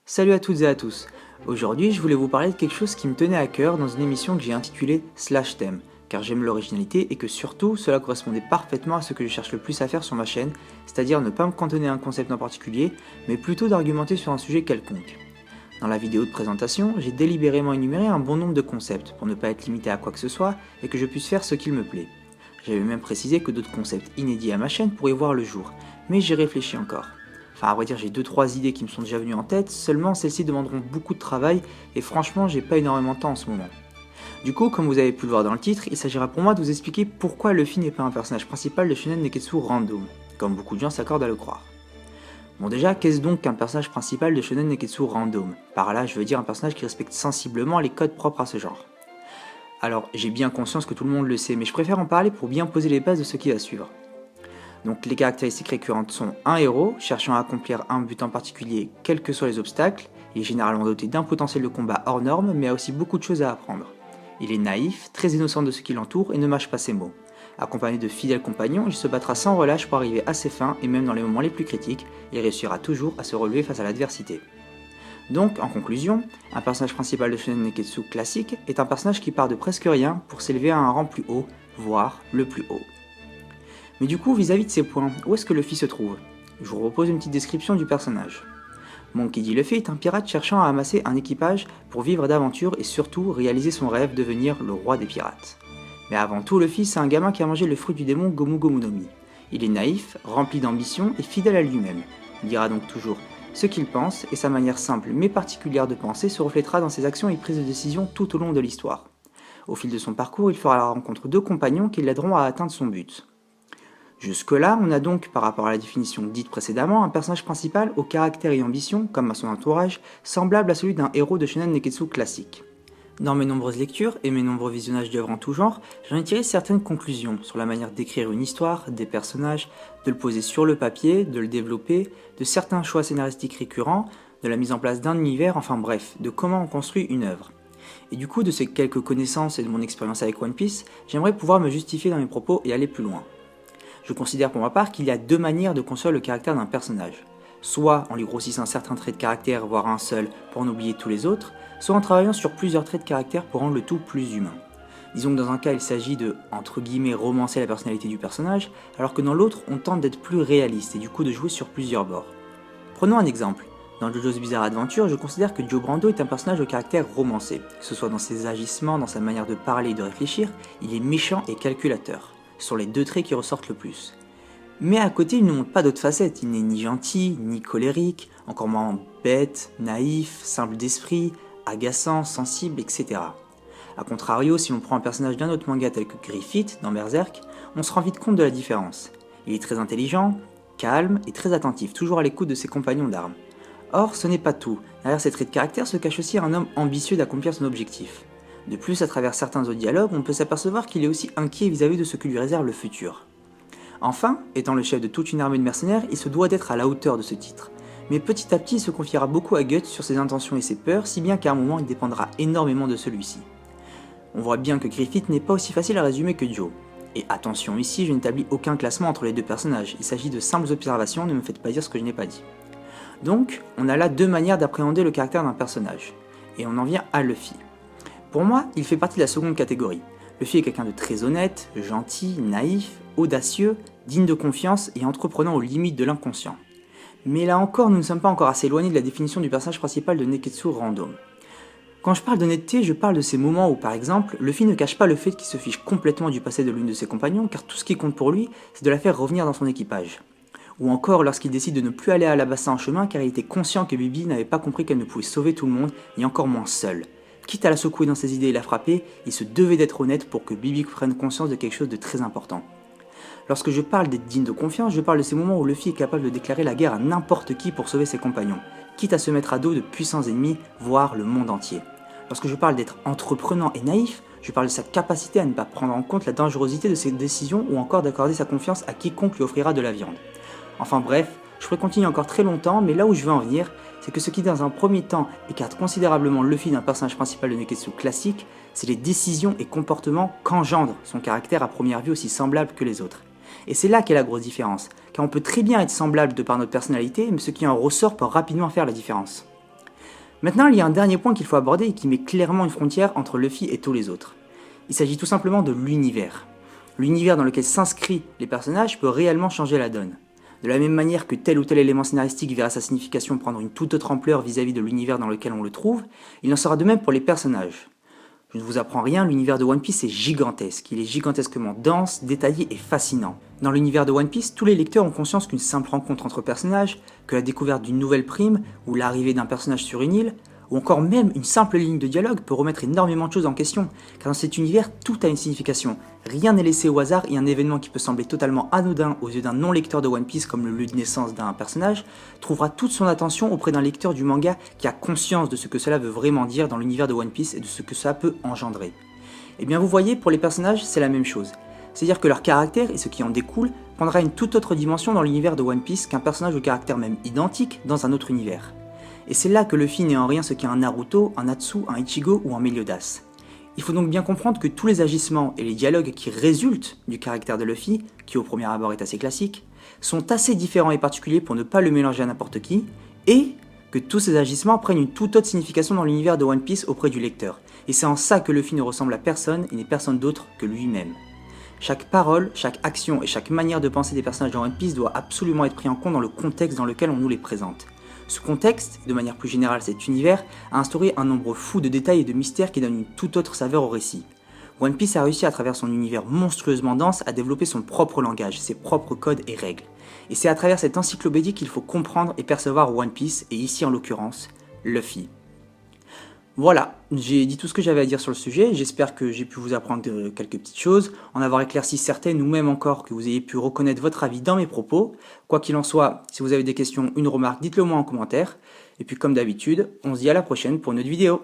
Salut à toutes et à tous. Aujourd'hui, je voulais vous parler de quelque chose qui me tenait à cœur dans une émission que j'ai intitulée Slash Thème, car j'aime l'originalité et que surtout cela correspondait parfaitement à ce que je cherche le plus à faire sur ma chaîne, c'est-à-dire ne pas me cantonner à un concept en particulier, mais plutôt d'argumenter sur un sujet quelconque. Dans la vidéo de présentation, j'ai délibérément énuméré un bon nombre de concepts pour ne pas être limité à quoi que ce soit et que je puisse faire ce qu'il me plaît. J'avais même précisé que d'autres concepts inédits à ma chaîne pourraient voir le jour, mais j'y réfléchis encore. Enfin, à vrai dire, j'ai 2-3 idées qui me sont déjà venues en tête, seulement celles-ci demanderont beaucoup de travail et franchement, j'ai pas énormément de temps en ce moment. Du coup, comme vous avez pu le voir dans le titre, il s'agira pour moi de vous expliquer pourquoi Luffy n'est pas un personnage principal de Shonen Neketsu Random, comme beaucoup de gens s'accordent à le croire. Bon déjà, qu'est-ce donc qu'un personnage principal de Shonen Neketsu Random? Par là, je veux dire un personnage qui respecte sensiblement les codes propres à ce genre. Alors, j'ai bien conscience que tout le monde le sait, mais je préfère en parler pour bien poser les bases de ce qui va suivre. Donc les caractéristiques récurrentes sont un héros, cherchant à accomplir un but en particulier quels que soient les obstacles, il est généralement doté d'un potentiel de combat hors norme, mais a aussi beaucoup de choses à apprendre. Il est naïf, très innocent de ce qui l'entoure et ne mâche pas ses mots. Accompagné de fidèles compagnons, il se battra sans relâche pour arriver à ses fins et même dans les moments les plus critiques, il réussira toujours à se relever face à l'adversité. Donc, en conclusion, un personnage principal de Shonen Neketsu classique est un personnage qui part de presque rien pour s'élever à un rang plus haut, voire le plus haut. Mais du coup, vis-à-vis de ces points, où est-ce que Luffy se trouve? Je vous propose une petite description du personnage. Monkey D. Luffy est un pirate cherchant à amasser un équipage pour vivre d'aventures et surtout réaliser son rêve de devenir le roi des pirates. Mais avant tout, Luffy c'est un gamin qui a mangé le fruit du démon Gomu Gomu no Mi. Il est naïf, rempli d'ambition et fidèle à lui-même. Il dira donc toujours ce qu'il pense et sa manière simple mais particulière de penser se reflètera dans ses actions et prises de décision tout au long de l'histoire. Au fil de son parcours, il fera la rencontre de compagnons qui l'aideront à atteindre son but. Jusque-là, on a donc, par rapport à la définition dite précédemment, un personnage principal au caractère et ambition, comme à son entourage, semblable à celui d'un héros de Shonen Neketsu classique. Dans mes nombreuses lectures et mes nombreux visionnages d'œuvres en tout genre, j'en ai tiré certaines conclusions sur la manière d'écrire une histoire, des personnages, de le poser sur le papier, de le développer, de certains choix scénaristiques récurrents, de la mise en place d'un univers, enfin bref, de comment on construit une œuvre. Et du coup, de ces quelques connaissances et de mon expérience avec One Piece, j'aimerais pouvoir me justifier dans mes propos et aller plus loin. Je considère pour ma part qu'il y a deux manières de construire le caractère d'un personnage. Soit en lui grossissant certains traits de caractère, voire un seul, pour en oublier tous les autres, soit en travaillant sur plusieurs traits de caractère pour rendre le tout plus humain. Disons que dans un cas il s'agit de, entre guillemets, romancer la personnalité du personnage, alors que dans l'autre on tente d'être plus réaliste et du coup de jouer sur plusieurs bords. Prenons un exemple. Dans JoJo's Bizarre Adventure, je considère que Joe Brando est un personnage au caractère romancé. Que ce soit dans ses agissements, dans sa manière de parler et de réfléchir, il est méchant et calculateur. Ce sont les deux traits qui ressortent le plus. Mais à côté, il ne montre pas d'autres facettes. Il n'est ni gentil, ni colérique, encore moins bête, naïf, simple d'esprit, agaçant, sensible, etc. A contrario, si on prend un personnage d'un autre manga tel que Griffith dans Berserk, on se rend vite compte de la différence. Il est très intelligent, calme et très attentif, toujours à l'écoute de ses compagnons d'armes. Or, ce n'est pas tout. Derrière ces traits de caractère se cache aussi un homme ambitieux d'accomplir son objectif. De plus, à travers certains autres dialogues, on peut s'apercevoir qu'il est aussi inquiet vis-à-vis de ce que lui réserve le futur. Enfin, étant le chef de toute une armée de mercenaires, il se doit d'être à la hauteur de ce titre. Mais petit à petit, il se confiera beaucoup à Guts sur ses intentions et ses peurs, si bien qu'à un moment, il dépendra énormément de celui-ci. On voit bien que Griffith n'est pas aussi facile à résumer que Joe. Et attention, ici, je n'établis aucun classement entre les deux personnages, il s'agit de simples observations, ne me faites pas dire ce que je n'ai pas dit. Donc, on a là deux manières d'appréhender le caractère d'un personnage. Et on en vient à Luffy. Pour moi, il fait partie de la seconde catégorie. Luffy est quelqu'un de très honnête, gentil, naïf, audacieux, digne de confiance et entreprenant aux limites de l'inconscient. Mais là encore, nous ne sommes pas encore assez éloignés de la définition du personnage principal de Neketsu Random. Quand je parle d'honnêteté, je parle de ces moments où, par exemple, Luffy ne cache pas le fait qu'il se fiche complètement du passé de l'une de ses compagnons, car tout ce qui compte pour lui, c'est de la faire revenir dans son équipage. Ou encore lorsqu'il décide de ne plus aller à Alabasta en chemin car il était conscient que Bibi n'avait pas compris qu'elle ne pouvait sauver tout le monde, et encore moins seule. Quitte à la secouer dans ses idées et la frapper, il se devait d'être honnête pour que Bibi prenne conscience de quelque chose de très important. Lorsque je parle d'être digne de confiance, je parle de ces moments où Luffy est capable de déclarer la guerre à n'importe qui pour sauver ses compagnons, quitte à se mettre à dos de puissants ennemis, voire le monde entier. Lorsque je parle d'être entreprenant et naïf, je parle de sa capacité à ne pas prendre en compte la dangerosité de ses décisions ou encore d'accorder sa confiance à quiconque lui offrira de la viande. Enfin bref, je pourrais continuer encore très longtemps, mais là où je veux en venir, c'est que ce qui dans un premier temps écarte considérablement Luffy d'un personnage principal de Neketsu classique, c'est les décisions et comportements qu'engendre son caractère à première vue aussi semblable que les autres. Et c'est là qu'est la grosse différence, car on peut très bien être semblable de par notre personnalité, mais ce qui en ressort peut rapidement faire la différence. Maintenant, il y a un dernier point qu'il faut aborder et qui met clairement une frontière entre Luffy et tous les autres. Il s'agit tout simplement de l'univers. L'univers dans lequel s'inscrivent les personnages peut réellement changer la donne. De la même manière que tel ou tel élément scénaristique verra sa signification prendre une toute autre ampleur vis-à-vis de l'univers dans lequel on le trouve, il en sera de même pour les personnages. Je ne vous apprends rien, l'univers de One Piece est gigantesque, il est gigantesquement dense, détaillé et fascinant. Dans l'univers de One Piece, tous les lecteurs ont conscience qu'une simple rencontre entre personnages, que la découverte d'une nouvelle prime, ou l'arrivée d'un personnage sur une île, ou encore même une simple ligne de dialogue peut remettre énormément de choses en question, car dans cet univers, tout a une signification. Rien n'est laissé au hasard et un événement qui peut sembler totalement anodin aux yeux d'un non-lecteur de One Piece comme le lieu de naissance d'un personnage, trouvera toute son attention auprès d'un lecteur du manga qui a conscience de ce que cela veut vraiment dire dans l'univers de One Piece et de ce que ça peut engendrer. Et bien vous voyez, pour les personnages, c'est la même chose. C'est-à-dire que leur caractère et ce qui en découle prendra une toute autre dimension dans l'univers de One Piece qu'un personnage au caractère même identique dans un autre univers. Et c'est là que Luffy n'est en rien ce qu'est un Naruto, un Natsu, un Ichigo ou un Meliodas. Il faut donc bien comprendre que tous les agissements et les dialogues qui résultent du caractère de Luffy, qui au premier abord est assez classique, sont assez différents et particuliers pour ne pas le mélanger à n'importe qui, et que tous ces agissements prennent une toute autre signification dans l'univers de One Piece auprès du lecteur. Et c'est en ça que Luffy ne ressemble à personne et n'est personne d'autre que lui-même. Chaque parole, chaque action et chaque manière de penser des personnages de One Piece doit absolument être pris en compte dans le contexte dans lequel on nous les présente. Ce contexte, et de manière plus générale cet univers, a instauré un nombre fou de détails et de mystères qui donnent une toute autre saveur au récit. One Piece a réussi à travers son univers monstrueusement dense à développer son propre langage, ses propres codes et règles. Et c'est à travers cette encyclopédie qu'il faut comprendre et percevoir One Piece, et ici en l'occurrence, Luffy. Voilà, j'ai dit tout ce que j'avais à dire sur le sujet, j'espère que j'ai pu vous apprendre quelques petites choses, en avoir éclairci certaines ou même encore que vous ayez pu reconnaître votre avis dans mes propos. Quoi qu'il en soit, si vous avez des questions, une remarque, dites-le moi en commentaire. Et puis comme d'habitude, on se dit à la prochaine pour une autre vidéo.